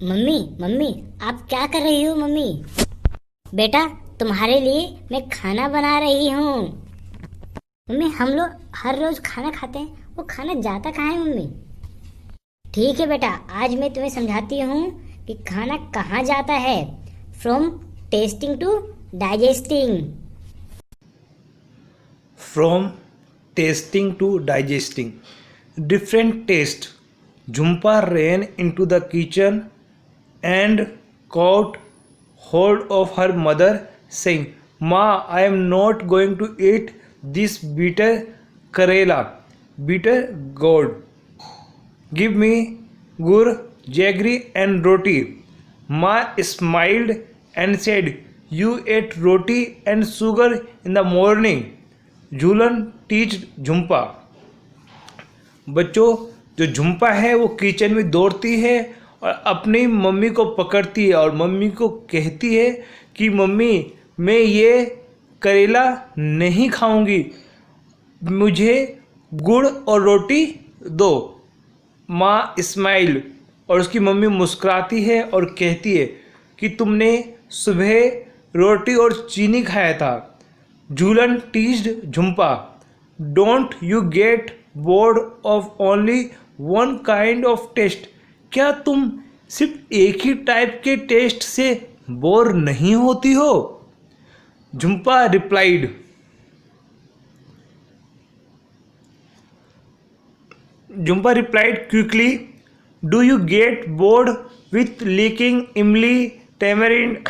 Mummy mummy, आप क्या कर रही हो मम्मी? बेटा, तुम्हारे लिए मैं खाना बना रही हूँ। मम्मी, हम लोग हर रोज खाना खाते हैं, वो खाना जाता कहाँ है मम्मी? ठीक है बेटा, आज मैं तुम्हें समझाती हूँ कि खाना कहाँ जाता है। From tasting to digesting. From tasting to digesting. Different taste. Jhumpa ran into the kitchen and caught hold of her mother, saying, Ma, I am not going to eat this bitter Karela. Bitter gourd. Give me gur, jaggery, and roti. Ma smiled and said, You ate roti and sugar in the morning. Jhulan teach Jhumpa. बच्चों, जो झुम्पा है वो kitchen में दौड़ती है और अपनी mummy को पकड़ती है और मम्मी को कहती है कि मम्मी, मैं ये करेला नहीं खाऊंगी, मुझे गुड़ और रोटी दो। माँ स्माइल और उसकी मम्मी मुस्कुराती है और कहती है कि तुमने सुबह रोटी और चीनी खाया था। Jhulan teased Jhumpa, don't you get bored of only one kind of taste. क्या तुम सिर्फ एक ही टाइप के टेस्ट से बोर नहीं होती हो? Jhumpa replied, Jhumpa replied quickly, Do you get bored with licking इमली tamarind?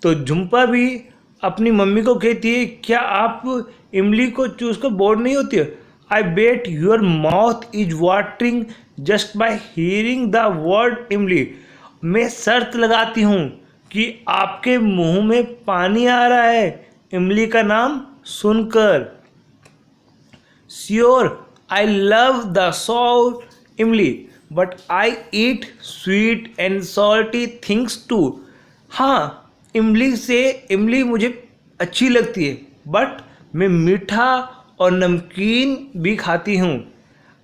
तो झुम्पा भी अपनी मम्मी को कहती है, क्या आप इमली को चूस कर बोर नहीं होती है? I bet your mouth is watering just by hearing the word imli. मैं शर्त लगाती हूँ कि आपके मुंह में पानी आ रहा है इमली का नाम सुनकर। Sure, I love the sour imli, but I eat sweet and salty things too. हाँ, इमली मुझे अच्छी लगती है, बट मैं मीठा और नमकीन भी खाती हूँ।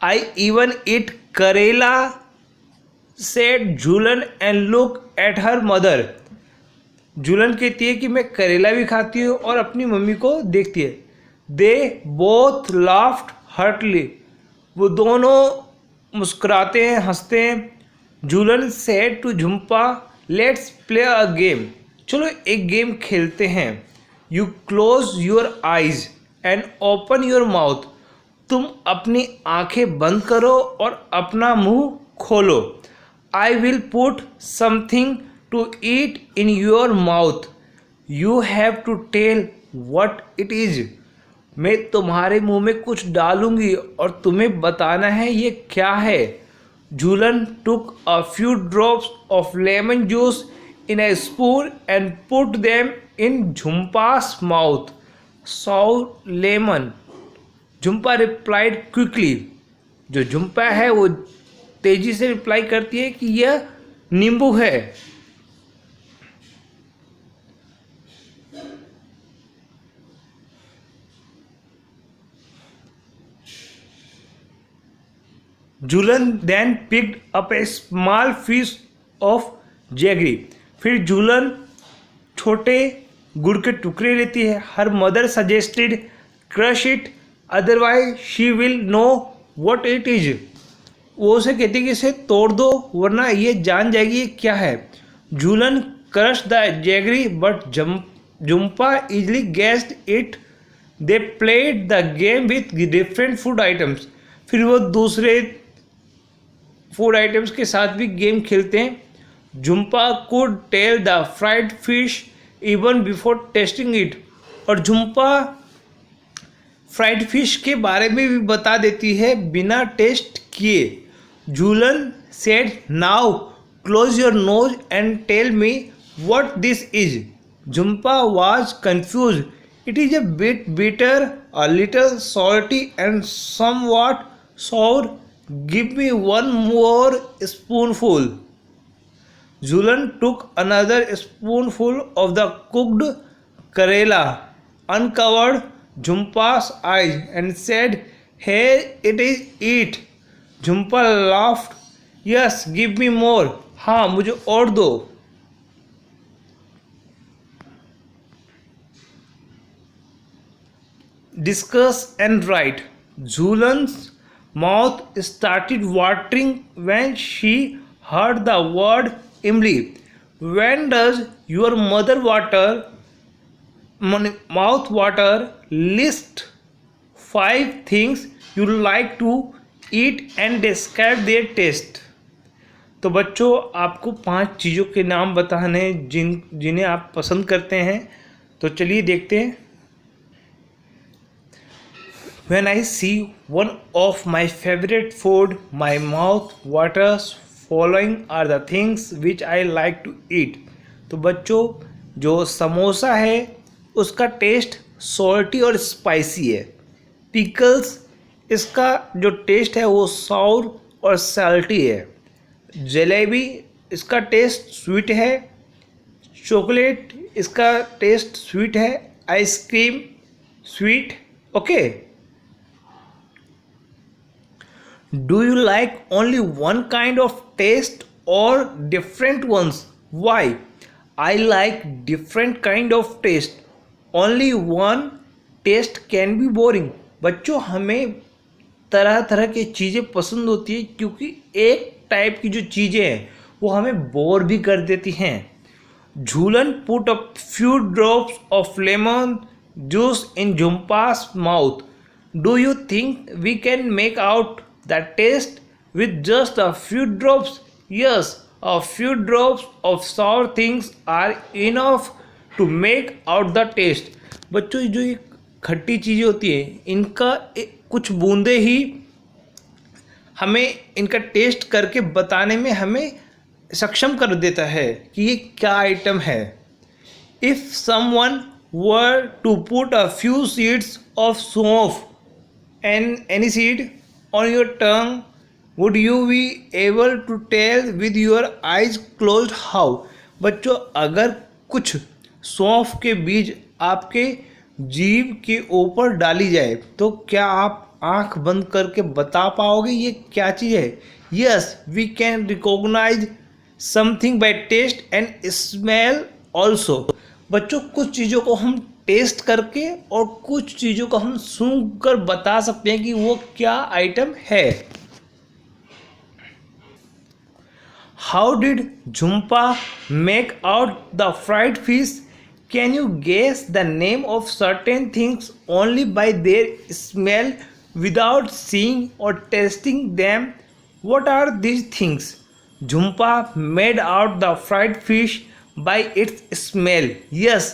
I even eat करेला, said Jhulan and look at her mother. झूलन कहती है कि मैं करेला भी खाती हूँ और अपनी मम्मी को देखती है। दे बोथ लाफ्ड हर्टली, वो दोनों मुस्कुराते हैं, हंसते हैं। Jhulan said to Jhumpa, let's play a game, चलो एक गेम खेलते हैं। You close your eyes and open your mouth, तुम अपनी आंखें बंद करो और अपना मुंह खोलो। I will put something to eat in your mouth, you have to tell what it is. मैं तुम्हारे मुंह में कुछ डालूंगी और तुम्हें बताना है ये क्या है। Jhulan took a few drops of lemon juice in a spoon and put them in Jhumpa's mouth. Sour lemon, Jhumpa replied quickly. जो झुम्पा है वो तेजी से रिप्लाई करती है कि यह नींबू है। Jhulan then picked up a small piece of jaggery, फिर झूलन छोटे गुड़ के टुकड़े लेती है। Her mother suggested crush it, otherwise she will know what it is. वो उसे कहती है कि इसे तोड़ दो वरना ये जान जाएगी ये क्या है। Jhulan crush the jaggery but Jhumpa easily guessed it. They played the game with different food items, फिर वो दूसरे फूड आइटम्स के साथ भी गेम खेलते हैं। Jhumpa could tell the fried fish even before tasting it, और झुम्पा फ्राइड फिश के बारे में भी बता देती है बिना टेस्ट किए। Jhulan said, now close your nose and tell me what this is. Jhumpa was confuse, it is a bit bitter, a little salty and somewhat sour. Give me one more spoonful. Julan took another spoonful of the cooked karela, uncovered Jhumpa's eyes and said, Here it is, eat. Jhumpa laughed. Yes, give me more. हाँ मुझे और दो। Discuss and write. Jhulan's mouth started watering when she heard the word Imli. When does your mother mouth water? List 5 things you like to eat and describe their taste. तो बच्चों आपको 5 चीज़ों के नाम बताने हैं जिन्हें आप पसंद करते हैं। तो चलिए देखते हैं। When I see one of my favorite food, my mouth waters. Following are the things which I like to eat. तो बच्चों जो समोसा है उसका टेस्ट सॉल्टी और स्पाइसी है। पिकल्स इसका जो टेस्ट है वो सॉर और सैल्टी है। जलेबी इसका टेस्ट स्वीट है। चॉकलेट इसका टेस्ट स्वीट है। Ice cream sweet. Okay. Do you like only one kind of taste or different ones? Why? I like different kind of taste. Only one taste can be boring. बच्चों हमें तरह तरह की चीज़ें पसंद होती है क्योंकि एक टाइप की जो चीज़ें हैं वो हमें बोर भी कर देती हैं। झूलन put a few drops of lemon juice in Jhumpa's mouth. Do you think we can make out the taste with just a few drops? Yes, a few drops of sour things are enough to make out the taste. बच्चों जो ये खट्टी चीज़ें होती हैं इनका कुछ बूंदे ही हमें इनका टेस्ट करके बताने में हमें सक्षम कर देता है कि ये क्या आइटम है। If someone were to put a few seeds of सौंफ and any seed on your tongue, would you be able to tell with your eyes closed how? बच्चों अगर कुछ सौंफ के बीज आपके जीभ के ऊपर डाली जाए तो क्या आप आंख बंद करके बता पाओगे ये क्या चीज़ है? Yes, we can recognize something by taste and smell also. बच्चों कुछ चीज़ों को हम टेस्ट करके और कुछ चीज़ों को हम सूंघ कर बता सकते हैं कि वो क्या आइटम है। How did Jhumpa make out the fried fish? Can you guess the name of certain things only by their smell without seeing or testing them? What are these things? Jhumpa made out the fried fish by its smell. Yes,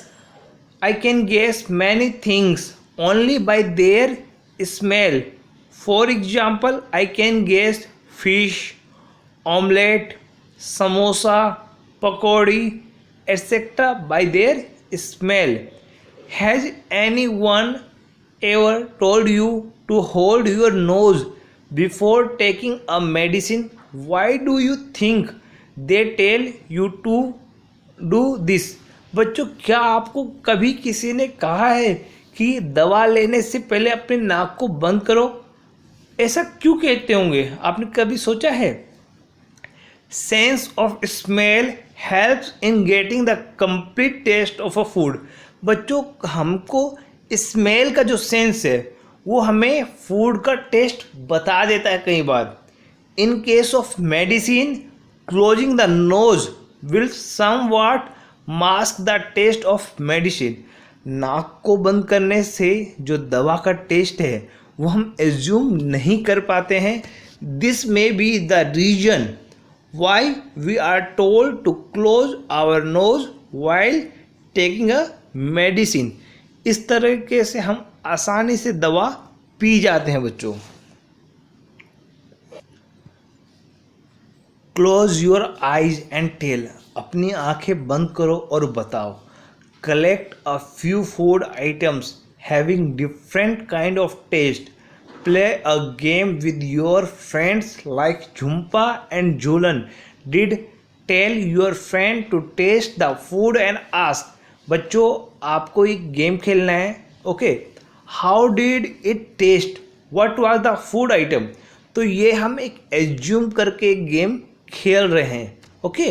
I can guess many things only by their smell. For example, I can guess fish, omelette, samosa, pakodi, etc. by their smell. Has anyone ever told you to hold your nose before taking a medicine? Why do you think they tell you to do this? बच्चों क्या आपको कभी किसी ने कहा है कि दवा लेने से पहले अपने नाक को बंद करो? ऐसा क्यों कहते होंगे? आपने कभी सोचा है? Sense of smell helps in getting the complete taste of a food. बच्चों हमको स्मेल का जो सेंस है वो हमें फूड का टेस्ट बता देता है कई बार। In case of medicine closing the nose will somewhat mask the taste of medicine. नाक को बंद करने से जो दवा का टेस्ट है वो हम एज्यूम नहीं कर पाते हैं। This may be the reason why we are told to close our nose while taking a medicine. इस तरीके से हम आसानी से दवा पी जाते हैं बच्चों। Close your eyes and tell. अपनी आंखें बंद करो और बताओ। Collect a few food items having different kind of taste. Play a game with your friends like Jhumpa and Jhulan did tell your friend to taste the food and ask. बच्चों आपको एक game खेलना है। Okay, how did it taste? What was the food item? तो ये हम एक assume करके एक गेम खेल रहे हैं। Okay,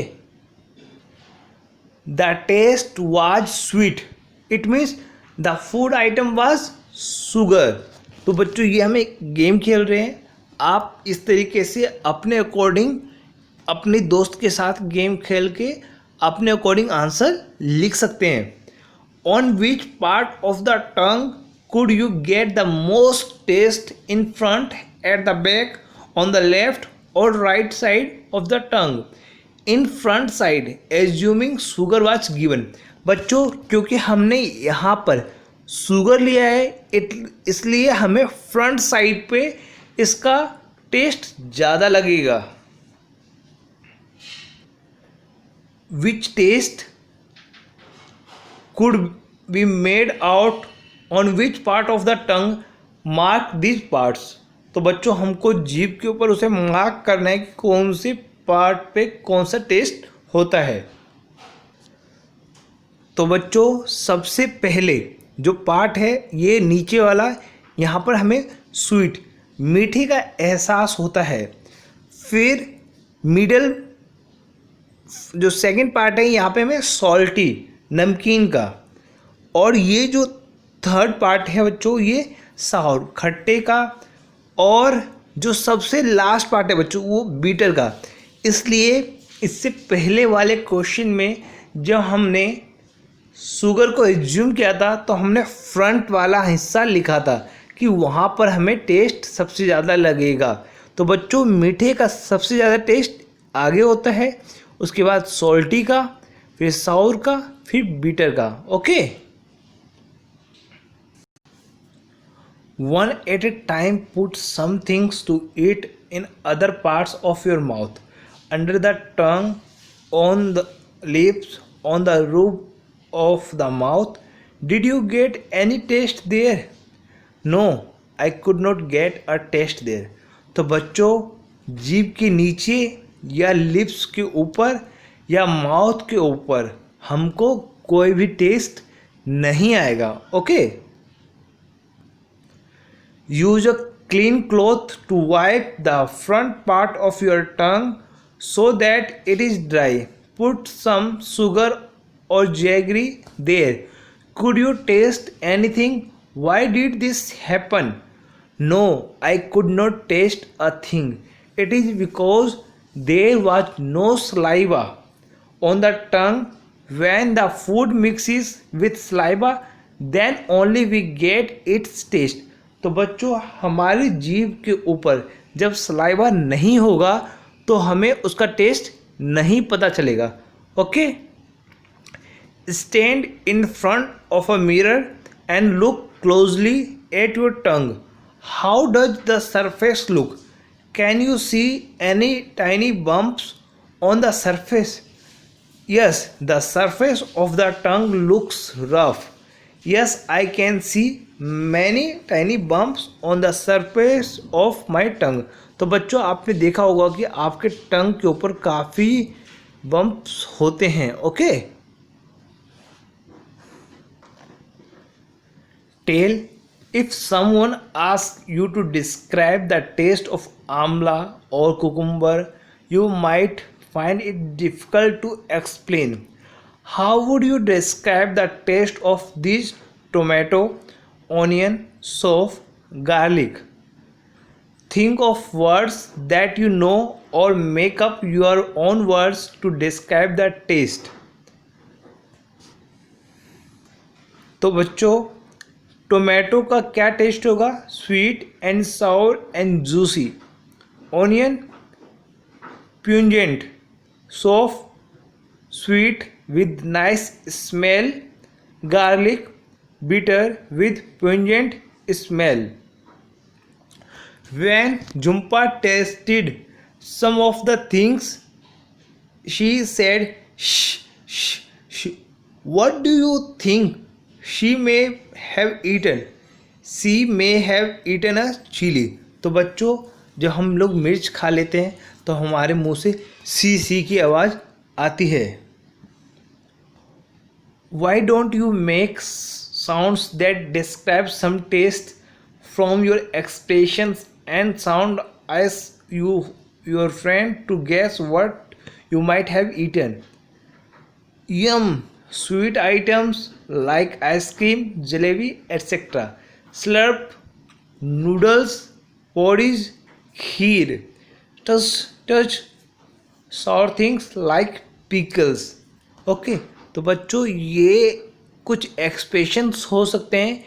the taste was sweet, it means the food item was sugar. तो बच्चों ये हम एक गेम खेल रहे हैं, आप इस तरीके से अपने अकॉर्डिंग अपने दोस्त के साथ गेम खेल के अपने अकॉर्डिंग आंसर लिख सकते हैं। On which part of the tongue could you get the most taste in front, at the back, on the left or right side of the tongue? In front side, assuming sugar was given। बच्चों क्योंकि हमने यहाँ पर sugar लिया है इसलिए हमें front side पे इसका टेस्ट ज़्यादा लगेगा। Which taste could be made out on which part of the tongue? Mark these parts। तो बच्चों हमको जीभ के ऊपर उसे मार्क करना है कि कौन सी पार्ट पे कौन सा टेस्ट होता है। तो बच्चों सबसे पहले जो पार्ट है ये नीचे वाला, यहाँ पर हमें स्वीट मीठे का एहसास होता है। फिर मिडल जो सेकंड पार्ट है यहाँ पे हमें सॉल्टी नमकीन का, और ये जो थर्ड पार्ट है बच्चों ये साउर खट्टे का, और जो सबसे लास्ट पार्ट है बच्चों वो बीटर का। इसलिए इससे पहले वाले क्वेश्चन में जब हमने शुगर को एज्यूम किया था तो हमने फ्रंट वाला हिस्सा लिखा था कि वहाँ पर हमें टेस्ट सबसे ज़्यादा लगेगा। तो बच्चों मीठे का सबसे ज़्यादा टेस्ट आगे होता है, उसके बाद सॉल्टी का, फिर साउर का, फिर बीटर का। Okay, one at a time put some things to eat in other parts of your mouth, under the tongue, on the lips, on the roof of the mouth. Did you get any taste there? No, I could not get a taste there। तो बच्चों जीभ के नीचे या lips के ऊपर या mouth के ऊपर हमको कोई भी टेस्ट नहीं आएगा। Okay, use a clean cloth to wipe the front part of your tongue so that it is dry। Put some sugar or jaggery there। Could you taste anything? Why did this happen? No, I could not taste a thing। It is because there was no saliva on the tongue। When the food mixes with saliva, then only we get its taste। तो बच्चों हमारी जीभ के ऊपर जब saliva नहीं होगा तो हमें उसका टेस्ट नहीं पता चलेगा। Okay, stand in front of a mirror and look closely at your tongue. How does the surface look? Can you see any tiny bumps on the surface? Yes, the surface of the tongue looks rough. Yes, I can see many tiny bumps on the surface of my tongue. तो बच्चों आपने देखा होगा कि आपके टंग के ऊपर काफ़ी बम्प्स होते हैं। Okay, tell, if someone ask you to describe the taste of amla और cucumber, you might find it difficult to explain। How would you describe the taste of these tomato, onion, soap, garlic? Think of words that you know or make up your own words to describe the taste। तो बच्चों tomato का क्या test होगा? Sweet and साउर and juicy. Onion pungent, soft, sweet with nice smell, garlic bitter with pungent smell। When Jhumpa tasted some of the things, she said, shh, shh, shh। What do you think she may have eaten? She may have eaten a chili। तो बच्चों जब हम लोग मिर्च खा लेते हैं तो हमारे मुंह से सी सी की आवाज़ आती है। Why don't you make sounds that describe some taste from your expressions and sound as your friend to guess what you might have eaten. Yum! Sweet items like ice cream, jalebi, etc. Slurp, noodles, porridge, kheer. Touch sour things like pickles. Okay, तो बच्चों ये कुछ expressions हो सकते हैं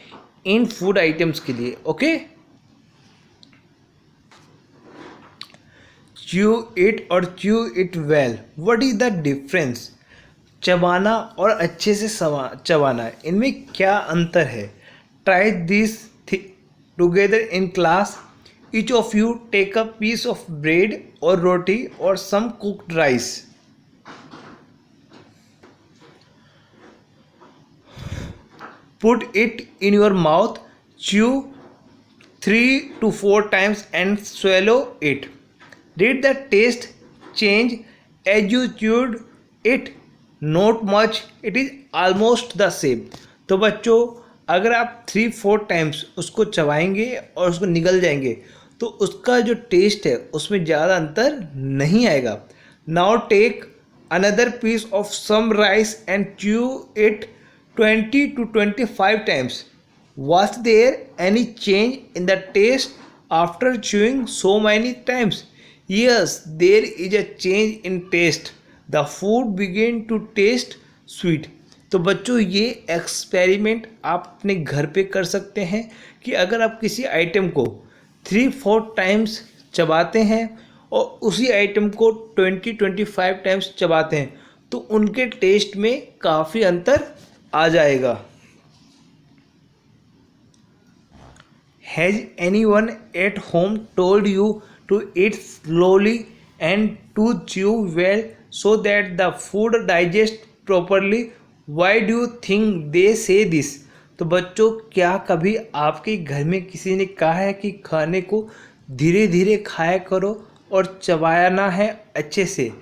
इन food items के लिए. Okay, chew it और chew it well. What is the difference? चबाना और अच्छे से चबाना, इनमें क्या अंतर है? Try this together in class. Each of you take a piece of bread और रोटी और some cooked rice. Put it in your mouth, chew 3 to 4 times and swallow it. Did the taste change as you chewed it? Not much, it is almost the same. तो बच्चों, अगर आप 3-4 times उसको चबाएंगे और उसको निगल जाएंगे तो उसका जो टेस्ट है उसमें ज़्यादा अंतर नहीं आएगा. Now take another piece of some rice and chew it 20 to 25 times. Was there any change in the taste after chewing so many times? Yes, there is a change in taste. The food began to taste sweet. तो बच्चों ये experiment आप अपने घर पे कर सकते हैं कि अगर आप किसी आइटम को 3-4 टाइम्स चबाते हैं और उसी आइटम को 20-25 टाइम्स चबाते हैं तो उनके टेस्ट में काफ़ी अंतर आ जाएगा. Has anyone at home told you to eat slowly and to chew well so that the food digests properly? Why do you think they say this? तो बच्चों, क्या कभी आपके घर में किसी ने कहा है कि खाने को धीरे धीरे खाया करो और चबाना है अच्छे से,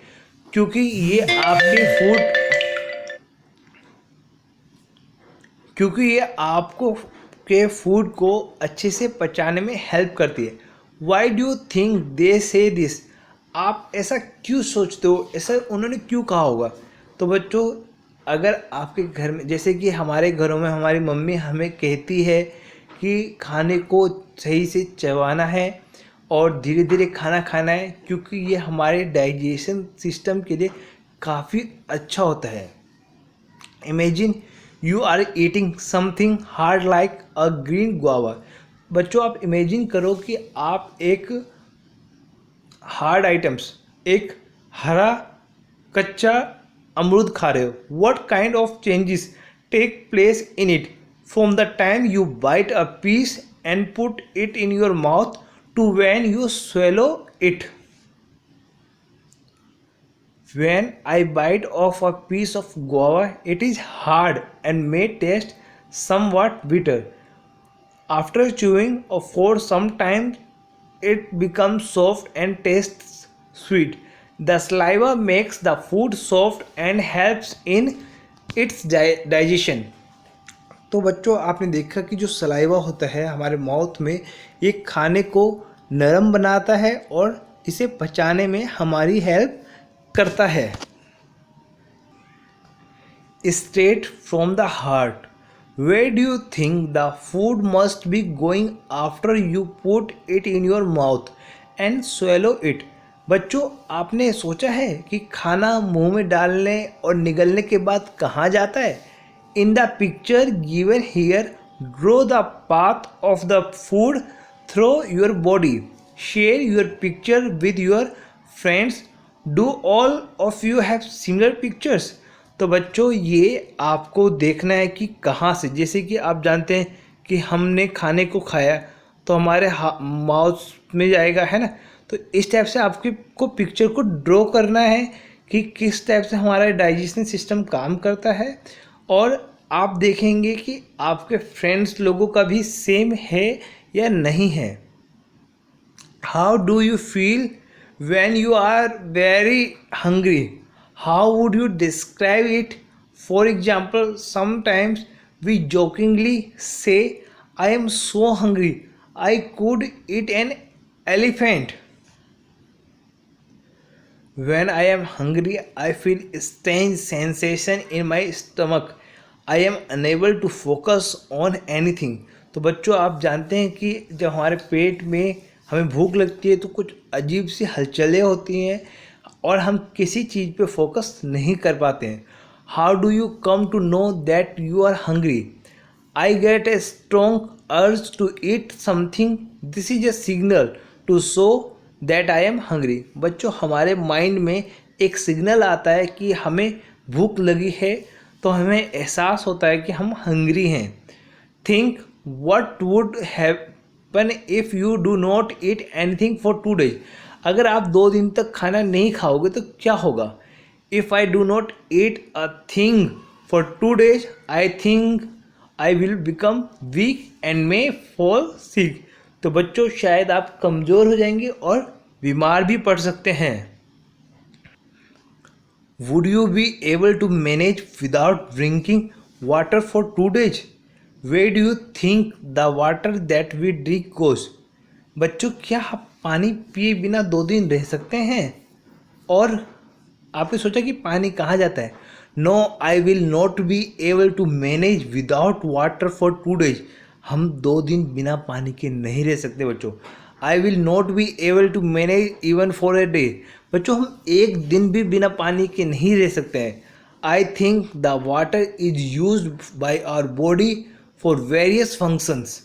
क्योंकि ये आपको के फूड को अच्छे से पचाने में हेल्प करती है. Why do you think they से दिस? आप ऐसा क्यों सोचते हो? ऐसा उन्होंने क्यों कहा होगा? तो बच्चों, अगर आपके घर में, जैसे कि हमारे घरों में हमारी मम्मी हमें कहती है कि खाने को सही से चबाना है और धीरे धीरे खाना खाना है, क्योंकि ये हमारे डाइजेशन सिस्टम के लिए काफ़ी अच्छा होता है. Imagine you are eating something hard like a green guava. बच्चों, आप इमेजिन करो कि आप एक हार्ड आइटम्स, एक हरा कच्चा अमरूद खा रहे हो. What kind of changes take place in it from the time you bite a piece and put it in your mouth to when you swallow it? When I bite off a piece of guava, it is hard and may taste somewhat bitter. After chewing for some time, it becomes soft and tastes sweet. The saliva makes the food soft and helps in its digestion. तो बच्चों, आपने देखा कि जो saliva होता है हमारे mouth में, ये खाने को नरम बनाता है और इसे पचाने में हमारी हेल्प करता है. Straight from the heart, where do you think the food must be going after you put it in your mouth and swallow it? बच्चों, आपने सोचा है कि खाना मुंह में डालने और निगलने के बाद कहाँ जाता है? In the picture given here, draw the path of the food through your body. Share your picture with your friends. Do all of you have similar pictures? तो बच्चों, ये आपको देखना है कि कहाँ से, जैसे कि आप जानते हैं कि हमने खाने को खाया तो हमारे माउथ में जाएगा, है ना. तो इस टाइप से आपको पिक्चर को ड्रॉ करना है कि किस टाइप से हमारा डाइजेशन सिस्टम काम करता है, और आप देखेंगे कि आपके फ्रेंड्स लोगों का भी सेम है या नहीं है. How do you feel when you are very hungry? How would you describe it? For example, sometimes we jokingly say, I am so hungry, I could eat an elephant. When I am hungry, I feel strange sensation in my stomach. I am unable to focus on anything. तो बच्चों आप जानते हैं कि जब हमारे पेट में हमें भूख लगती है तो कुछ अजीब सी हलचलें होती हैं और हम किसी चीज़ पे फोकस नहीं कर पाते हैं. How do you come to know that you are hungry? I get a strong urge to eat something. This is a signal to show that I am hungry. बच्चों हमारे माइंड में एक सिग्नल आता है कि हमें भूख लगी है, तो हमें एहसास होता है कि हम हंग्री हैं. Think what would happen if you do not eat anything for 2 days. अगर आप 2 दिन तक खाना नहीं खाओगे तो क्या होगा? If I do not eat a thing for 2 days, I think I will become weak and may fall sick. तो बच्चों शायद आप कमज़ोर हो जाएंगे और बीमार भी पड़ सकते हैं. Would you be able to manage without drinking water for 2 days? Where do you think the water that we drink goes? बच्चों क्या आप पानी पिए बिना 2 दिन रह सकते हैं? और आपने सोचा कि पानी कहाँ जाता है? No, I will not be able to manage without water for 2 days. हम 2 दिन बिना पानी के नहीं रह सकते बच्चों. I will not be able to manage even for a day. बच्चों हम 1 दिन भी बिना पानी के नहीं रह सकते हैं. I think the water is used by our body for various functions.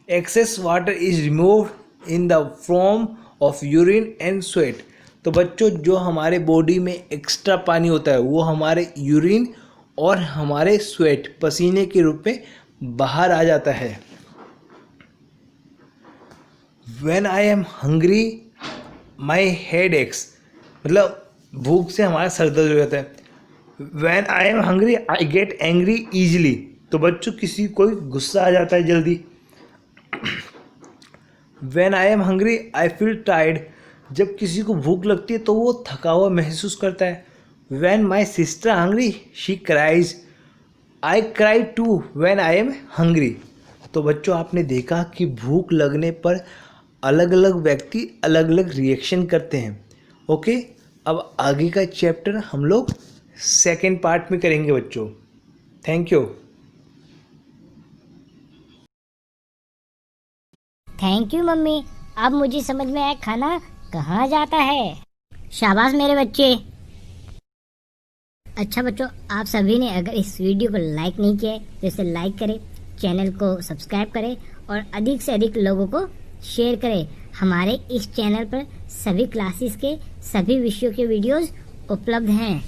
Excess water is removed in the form of urine and sweat. तो बच्चों जो हमारे बॉडी में एक्स्ट्रा पानी होता है वो हमारे यूरिन और हमारे स्वेट पसीने के रूप में बाहर आ जाता है. When I am hungry, my head aches. मतलब भूख से हमारा सर दर्द हो जाता है. When I am hungry, I get angry easily. तो बच्चों किसी को गुस्सा आ जाता है जल्दी. When I am hungry, I feel tired. जब किसी को भूख लगती है तो वो थका हुआ महसूस करता है. When my sister hungry, she cries. I cry too when I am hungry. तो बच्चों आपने देखा कि भूख लगने पर अलग अलग व्यक्ति अलग अलग रिएक्शन करते हैं. ओके, अब आगे का चैप्टर हम लोग सेकेंड पार्ट में करेंगे बच्चों. Thank you. Thank you mummy. अब मुझे समझ में आया खाना कहाँ जाता है. शाबाश मेरे बच्चे. अच्छा बच्चों, आप सभी ने अगर इस वीडियो को लाइक नहीं किया है तो इसे लाइक करें, चैनल को सब्सक्राइब करें और अधिक से अधिक लोगों को शेयर करें. हमारे इस चैनल पर सभी क्लासेस के सभी विषयों के वीडियोस उपलब्ध हैं.